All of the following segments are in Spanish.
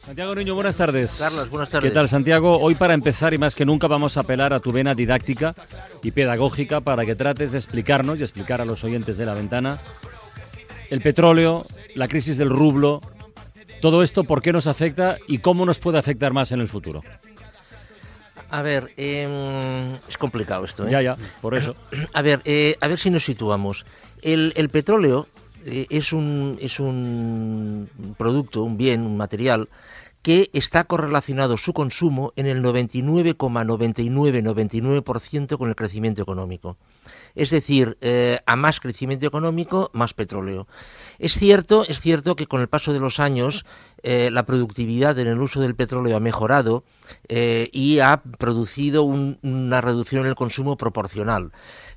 Santiago Niño, buenas tardes. Carlos, buenas tardes. ¿Qué tal, Santiago? Hoy, para empezar y más que nunca, vamos a apelar a tu vena didáctica y pedagógica para que trates de explicarnos y explicar a los oyentes de La Ventana el petróleo, la crisis del rublo, todo esto, por qué nos afecta y cómo nos puede afectar más en el futuro. A ver, es complicado esto, ¿eh? Ya, por eso. A ver si nos situamos. El petróleo es un producto, un bien, un material que está correlacionado su consumo en el 99,99% con el crecimiento económico. Es decir, a más crecimiento económico, más petróleo. Es cierto que con el paso de los años la productividad en el uso del petróleo ha mejorado y ha producido una reducción en el consumo proporcional.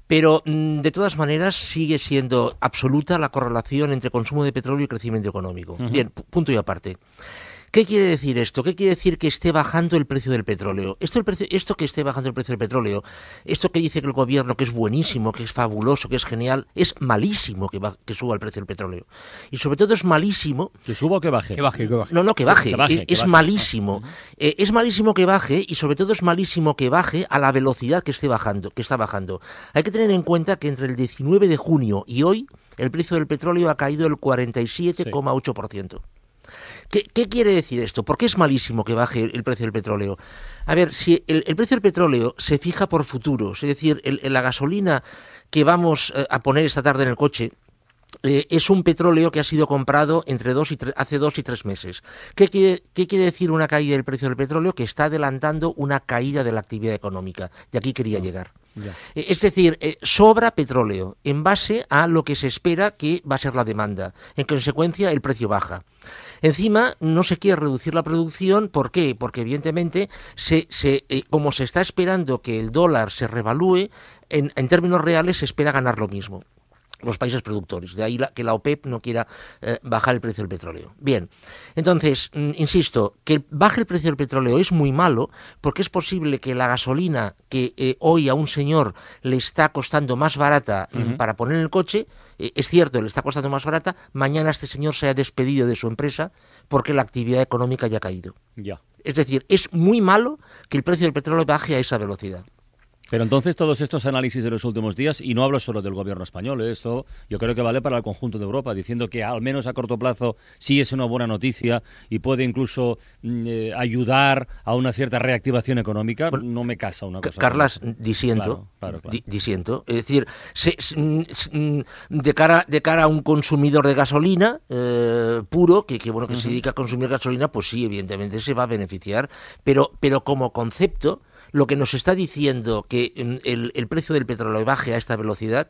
Pero, de todas maneras, sigue siendo absoluta la correlación entre consumo de petróleo y crecimiento económico. Uh-huh. Bien, punto y aparte. ¿Qué quiere decir esto? ¿Qué quiere decir que esté bajando el precio del petróleo? Esto que esté bajando el precio del petróleo, esto que dice que el gobierno, que es buenísimo, que es fabuloso, que es genial, es malísimo que suba el precio del petróleo. Y sobre todo es malísimo... ¿Que suba o que baje? Que baje. No, que baje. Es malísimo. Es malísimo que baje y sobre todo es malísimo que baje a la velocidad que está bajando. Hay que tener en cuenta que entre el 19 de junio y hoy el precio del petróleo ha caído el 47,8%. ¿Qué quiere decir esto? ¿Por qué es malísimo que baje el precio del petróleo? A ver, si el precio del petróleo se fija por futuros, es decir, la gasolina que vamos a poner esta tarde en el coche es un petróleo que ha sido comprado hace 2 y 3 meses. ¿Qué quiere decir una caída del precio del petróleo? Que está adelantando una caída de la actividad económica. Y aquí quería llegar. Ya. Es decir, sobra petróleo en base a lo que se espera que va a ser la demanda. En consecuencia, el precio baja. Encima, no se quiere reducir la producción. ¿Por qué? Porque, evidentemente, como se está esperando que el dólar se revalúe, en términos reales se espera ganar lo mismo. Los países productores, de ahí que la OPEP no quiera bajar el precio del petróleo. Bien, entonces, insisto, que baje el precio del petróleo es muy malo, porque es posible que la gasolina que hoy a un señor le está costando más barata para poner en el coche, es cierto, le está costando más barata, mañana este señor se ha despedido de su empresa porque la actividad económica ya ha caído. Ya. Es decir, es muy malo que el precio del petróleo baje a esa velocidad. Pero entonces todos estos análisis de los últimos días, y no hablo solo del gobierno español, esto yo creo que vale para el conjunto de Europa, diciendo que al menos a corto plazo sí es una buena noticia y puede incluso ayudar a una cierta reactivación económica, bueno, no me casa una cosa. Carlas, disiento. Claro. Disiento. Es decir, de cara a un consumidor de gasolina puro, que se dedica a consumir gasolina, pues sí, evidentemente se va a beneficiar, pero como concepto, lo que nos está diciendo que el precio del petróleo baje a esta velocidad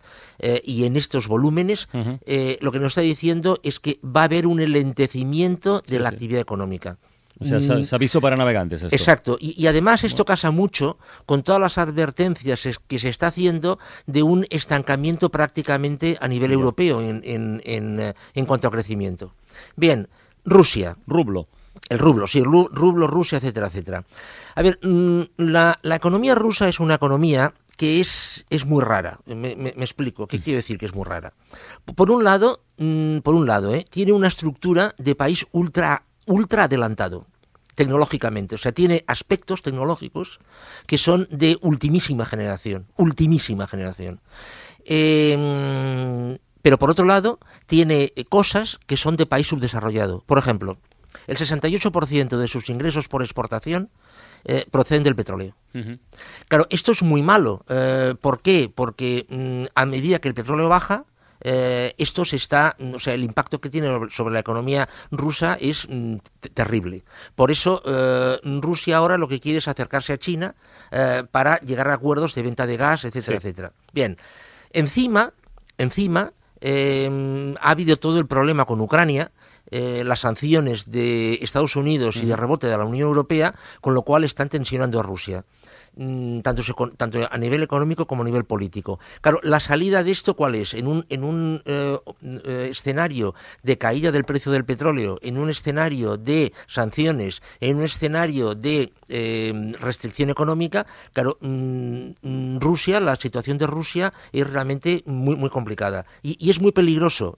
y en estos volúmenes, lo que nos está diciendo es que va a haber un enlentecimiento de la actividad económica. O sea, es aviso para navegantes esto. Exacto, y además esto casa mucho con todas las advertencias que se está haciendo de un estancamiento prácticamente a nivel europeo en cuanto a crecimiento. Bien, Rusia. El rublo, sí, rublo, Rusia, etcétera, etcétera. A ver, la economía rusa es una economía que es muy rara. Me explico. ¿Qué quiero decir que es muy rara? Por un lado, tiene una estructura de país ultra adelantado tecnológicamente. O sea, tiene aspectos tecnológicos que son de ultimísima generación. Pero por otro lado, tiene cosas que son de país subdesarrollado. Por ejemplo, el 68% de sus ingresos por exportación proceden del petróleo. Claro, esto es muy malo. ¿Por qué? Porque a medida que el petróleo baja, el impacto que tiene sobre la economía rusa es terrible. Por eso Rusia ahora lo que quiere es acercarse a China para llegar a acuerdos de venta de gas, etcétera, etcétera. Bien, encima ha habido todo el problema con Ucrania, las sanciones de Estados Unidos y de rebote de la Unión Europea, con lo cual están tensionando a Rusia, tanto a nivel económico como a nivel político. Claro, la salida de esto, ¿cuál es? En un escenario de caída del precio del petróleo, en un escenario de sanciones, en un escenario de restricción económica, claro, Rusia, la situación de Rusia es realmente muy, muy complicada y es muy peligroso.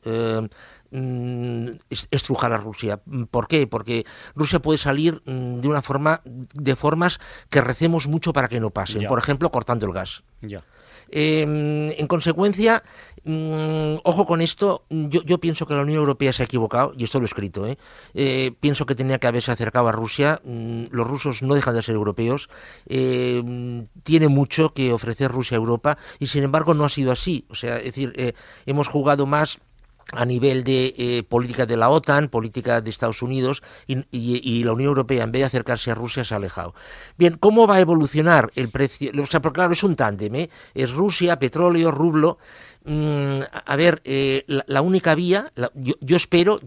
estrujar a Rusia. ¿Por qué? Porque Rusia puede salir de formas que recemos mucho para que no pasen. Por ejemplo, cortando el gas. En consecuencia, ojo con esto, yo pienso que la Unión Europea se ha equivocado, y esto lo he escrito, pienso que tenía que haberse acercado a Rusia. Los rusos no dejan de ser europeos, tiene mucho que ofrecer Rusia a Europa, y sin embargo no ha sido así. O sea, es decir, hemos jugado más a nivel de política de la OTAN, política de Estados Unidos, y la Unión Europea, en vez de acercarse a Rusia, se ha alejado. Bien, ¿cómo va a evolucionar el precio? O sea, porque claro, es un tándem, es Rusia, petróleo, rublo. A ver, la única vía, yo espero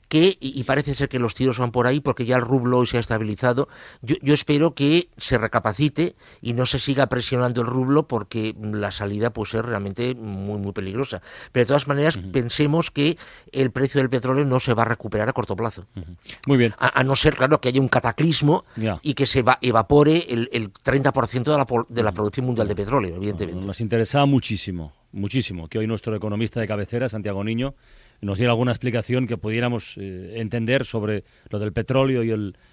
que, y parece ser que los tiros van por ahí porque ya el rublo hoy se ha estabilizado, yo espero que se recapacite y no se siga presionando el rublo, porque la salida puede ser realmente muy, muy peligrosa. Pero de todas maneras, pensemos que el precio del petróleo no se va a recuperar a corto plazo. Muy bien. A no ser, claro, que haya un cataclismo y que se evapore el 30% de la producción mundial de petróleo, evidentemente. Nos interesaba muchísimo que hoy nuestro economista de cabecera, Santiago Niño, nos diera alguna explicación que pudiéramos entender sobre lo del petróleo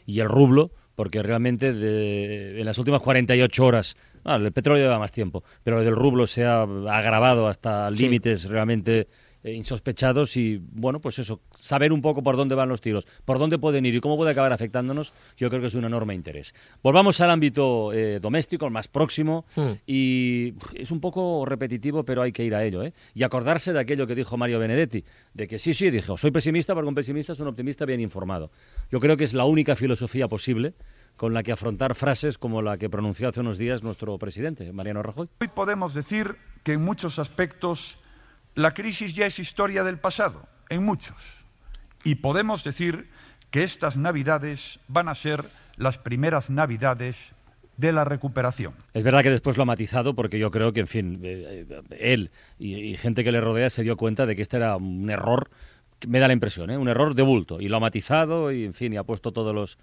y el rublo, porque realmente en las últimas 48 horas, el petróleo lleva más tiempo, pero lo del rublo se ha agravado hasta límites realmente insospechados, y bueno, pues eso, saber un poco por dónde van los tiros, por dónde pueden ir y cómo puede acabar afectándonos, yo creo que es de un enorme interés. Volvamos al ámbito doméstico, el más próximo, y es un poco repetitivo, pero hay que ir a ello, y acordarse de aquello que dijo Mario Benedetti, de que sí, dijo, soy pesimista porque un pesimista es un optimista bien informado. Yo creo que es la única filosofía posible con la que afrontar frases como la que pronunció hace unos días nuestro presidente, Mariano Rajoy. Hoy podemos decir que en muchos aspectos la crisis ya es historia del pasado, en muchos. Y podemos decir que estas Navidades van a ser las primeras Navidades de la recuperación. Es verdad que después lo ha matizado, porque yo creo que, en fin, él y gente que le rodea se dio cuenta de que este era un error, me da la impresión, un error de bulto, y lo ha matizado y, en fin, y ha puesto todos los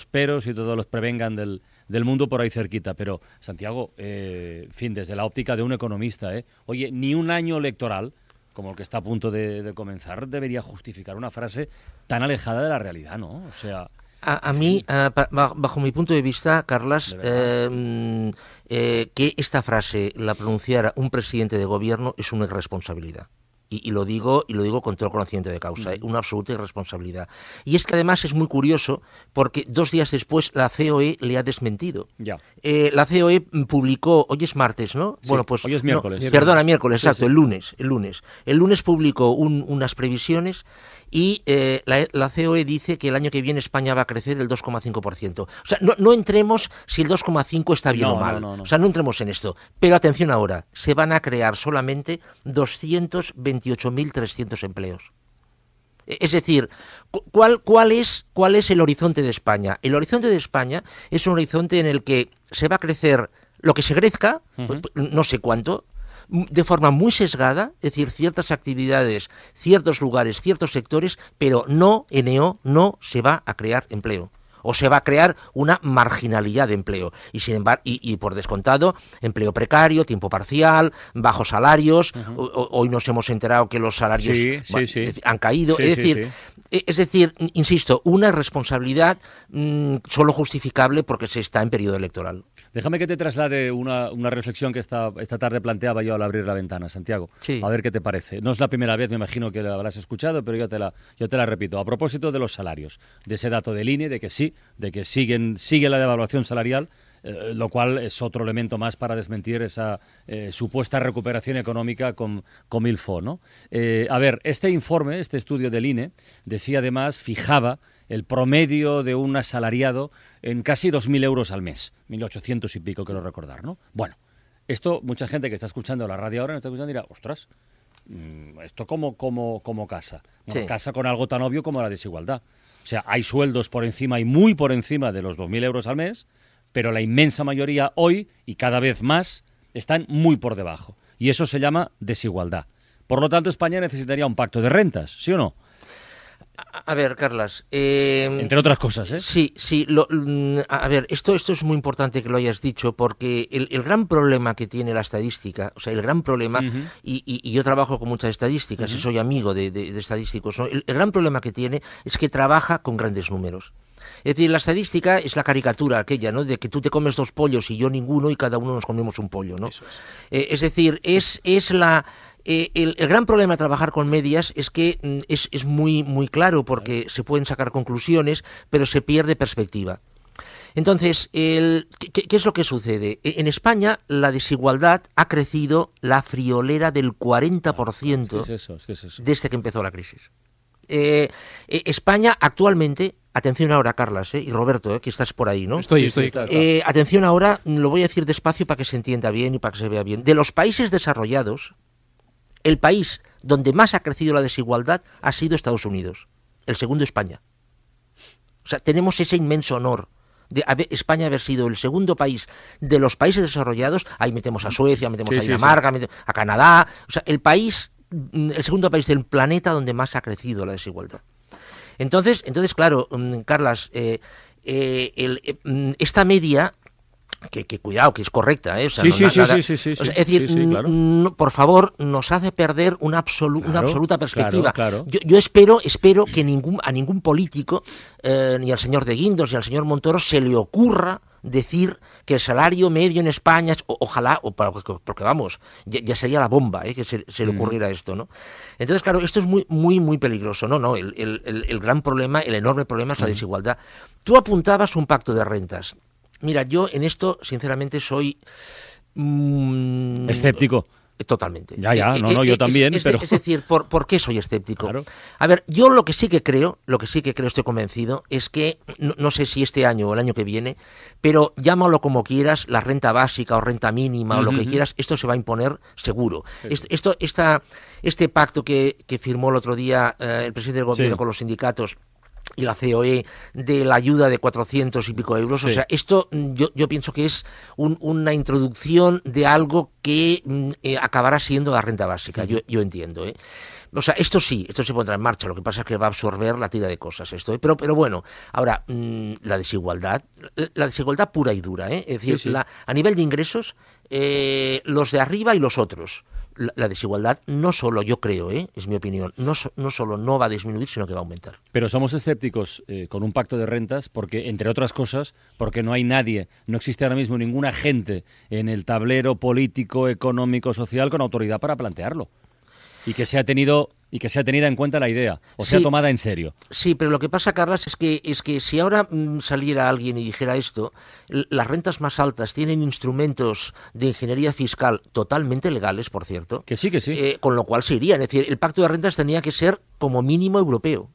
peros y todos los prevengan del mundo por ahí cerquita. Pero, Santiago, en fin, desde la óptica de un economista, oye, ni un año electoral como el que está a punto de comenzar debería justificar una frase tan alejada de la realidad, ¿no? O sea... A mí, bajo mi punto de vista, Carlas, que esta frase la pronunciara un presidente de gobierno es una irresponsabilidad. Y lo digo con todo el conocimiento de causa, una absoluta irresponsabilidad. Y es que además es muy curioso, porque 2 días después la COE le ha desmentido. La COE publicó, hoy es martes, ¿no? Sí, bueno, pues hoy es miércoles. Perdona, miércoles, exacto, sí. El lunes publicó unas previsiones, y la COE dice que el año que viene España va a crecer el 2,5%. O sea, no entremos si el 2,5 está bien o mal. No. O sea, no entremos en esto. Pero atención ahora, se van a crear solamente 228.300 empleos. Es decir, ¿cuál es el horizonte de España? El horizonte de España es un horizonte en el que se va a crecer lo que se crezca, no sé cuánto, de forma muy sesgada, es decir, ciertas actividades, ciertos lugares, ciertos sectores, pero no se va a crear empleo. O se va a crear una marginalidad de empleo. Y sin embargo, y por descontado, empleo precario, tiempo parcial, bajos salarios. Hoy nos hemos enterado que los salarios han caído. Es decir, insisto, una irresponsabilidad solo justificable porque se está en periodo electoral. Déjame que te traslade una reflexión que esta tarde planteaba yo al abrir la ventana, Santiago. Sí. A ver qué te parece. No es la primera vez, me imagino que la habrás escuchado, pero yo te la repito. A propósito de los salarios, de ese dato del INE, de que sigue la devaluación salarial, lo cual es otro elemento más para desmentir esa supuesta recuperación económica con Milfo, ¿no? A ver, este informe, este estudio del INE, decía además, fijaba el promedio de un asalariado en casi 2.000 euros al mes, 1.800 y pico, quiero recordar, ¿no? Bueno, esto, mucha gente que está escuchando la radio ahora, no está escuchando, dirá, ostras, ¿esto cómo casa? Bueno, sí. Casa con algo tan obvio como la desigualdad. O sea, hay sueldos por encima y muy por encima de los 2.000 euros al mes, pero la inmensa mayoría hoy, y cada vez más, están muy por debajo. Y eso se llama desigualdad. Por lo tanto, España necesitaría un pacto de rentas, ¿sí o no? A ver, Carlas. Entre otras cosas, ¿eh? Sí. A ver, esto es muy importante que lo hayas dicho, porque el gran problema que tiene la estadística, o sea, el gran problema, y yo trabajo con muchas estadísticas y soy amigo de estadísticos, ¿no? El gran problema que tiene es que trabaja con grandes números. Es decir, la estadística es la caricatura aquella, ¿no? De que tú te comes 2 pollos y yo ninguno y cada uno nos comemos un pollo, ¿no? Eso es. Es decir, el gran problema de trabajar con medias es que es muy, muy claro, porque se pueden sacar conclusiones, pero se pierde perspectiva. Entonces, ¿qué es lo que sucede? En España la desigualdad ha crecido la friolera del 40% ¿Qué es eso? desde que empezó la crisis. España actualmente, atención ahora, Carlas, y Roberto, que estás por ahí, ¿no? Estoy. Atención ahora, lo voy a decir despacio para que se entienda bien y para que se vea bien. De los países desarrollados, el país donde más ha crecido la desigualdad ha sido Estados Unidos. El segundo, España. O sea, tenemos ese inmenso honor de España haber sido el segundo país de los países desarrollados. Ahí metemos a Suecia, metemos a Dinamarca, a Canadá. O sea, el segundo país del planeta donde más ha crecido la desigualdad. Entonces claro, Carlas, esta media, que cuidado, que es correcta, ¿eh? O sea, sí. Es decir, claro. Por favor, nos hace perder una absoluta perspectiva. Claro. Yo espero que a ningún político, ni al señor de Guindos ni al señor Montoro, se le ocurra decir que el salario medio en España, ojalá, porque vamos, ya sería la bomba, que se le ocurriera esto, ¿no? Entonces, claro, esto es muy, muy, muy peligroso, ¿no? El gran problema, el enorme problema es la desigualdad. Tú apuntabas un pacto de rentas. Mira, yo en esto, sinceramente, soy escéptico. Totalmente. Yo también. Es decir, ¿por qué soy escéptico? Claro. A ver, yo lo que sí que creo, estoy convencido, es que, no sé si este año o el año que viene, pero llámalo como quieras, la renta básica o renta mínima o lo que quieras, esto se va a imponer seguro. Sí. Este pacto que firmó el otro día el presidente del gobierno con los sindicatos y la COE, de la ayuda de 400 y pico euros, o sea, esto yo pienso que es una introducción de algo que acabará siendo la renta básica, yo entiendo, O sea, esto se pondrá en marcha, lo que pasa es que va a absorber la tira de cosas esto, pero bueno, ahora, la desigualdad pura y dura, es decir, a nivel de ingresos, los de arriba y los otros. La desigualdad no solo, yo creo, es mi opinión, no solo no va a disminuir, sino que va a aumentar. Pero somos escépticos con un pacto de rentas porque, entre otras cosas, porque no existe ahora mismo ningún agente en el tablero político, económico, social con autoridad para plantearlo. Y que sea tenida en cuenta la idea, sea tomada en serio. Sí, pero lo que pasa, Carlas, es que si ahora saliera alguien y dijera esto, las rentas más altas tienen instrumentos de ingeniería fiscal totalmente legales, por cierto. Que sí. Con lo cual se irían. Es decir, el pacto de rentas tenía que ser como mínimo europeo.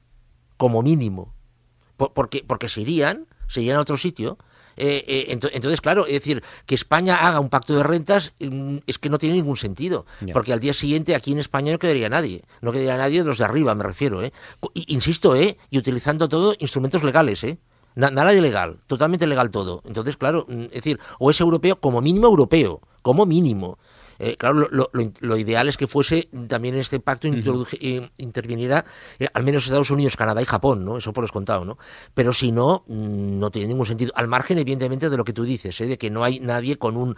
Como mínimo. Porque se irían a otro sitio. Entonces, claro, es decir, que España haga un pacto de rentas es que no tiene ningún sentido, porque al día siguiente aquí en España no quedaría nadie de los de arriba, me refiero, insisto, y utilizando todo instrumentos legales, nada de ilegal, totalmente legal todo. Entonces, claro, es decir, o es europeo, como mínimo, claro, lo ideal es que fuese también en este pacto interviniera al menos Estados Unidos, Canadá y Japón, ¿no? Eso por descontado, ¿no? Pero si no, no tiene ningún sentido. Al margen, evidentemente, de lo que tú dices, de que no hay nadie con un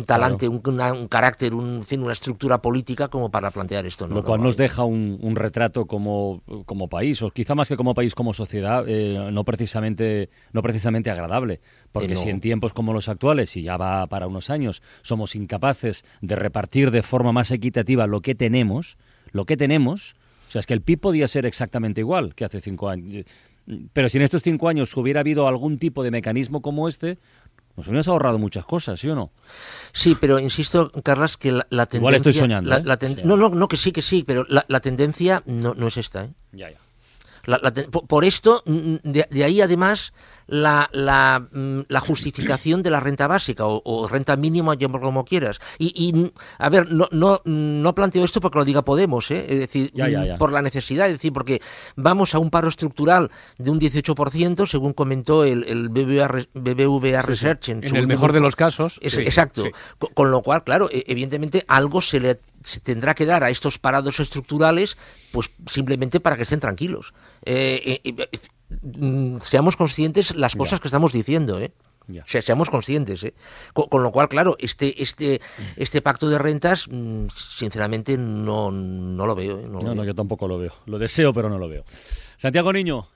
talante, un carácter, una estructura política como para plantear esto, ¿no? Lo cual nos deja un retrato como país, o quizá más que como país, como sociedad, no precisamente agradable. Porque si en tiempos como los actuales, y ya va para unos años, somos incapaces de repartir de forma más equitativa lo que tenemos, o sea, es que el PIB podía ser exactamente igual que hace 5 años. Pero si en estos 5 años hubiera habido algún tipo de mecanismo como este, nos hubiéramos ahorrado muchas cosas, ¿sí o no? Sí, pero insisto, Carlas, que la tendencia... Igual estoy soñando, No, que sí, pero la tendencia no es esta, Ya. Por esto, de ahí además la justificación de la renta básica o renta mínima, como quieras. Y a ver, no planteo esto porque lo diga Podemos, es decir, por la necesidad, es decir, porque vamos a un paro estructural de un 18%, según comentó el BBVA Research. En el mejor de los casos. Exacto. Sí. Con lo cual, claro, evidentemente algo se tendrá que dar a estos parados estructurales, pues simplemente para que estén tranquilos. seamos conscientes las cosas que estamos diciendo, seamos conscientes, con lo cual, claro, este pacto de rentas, sinceramente, no lo veo. No, yo tampoco lo veo. Lo deseo, pero no lo veo. Santiago Niño.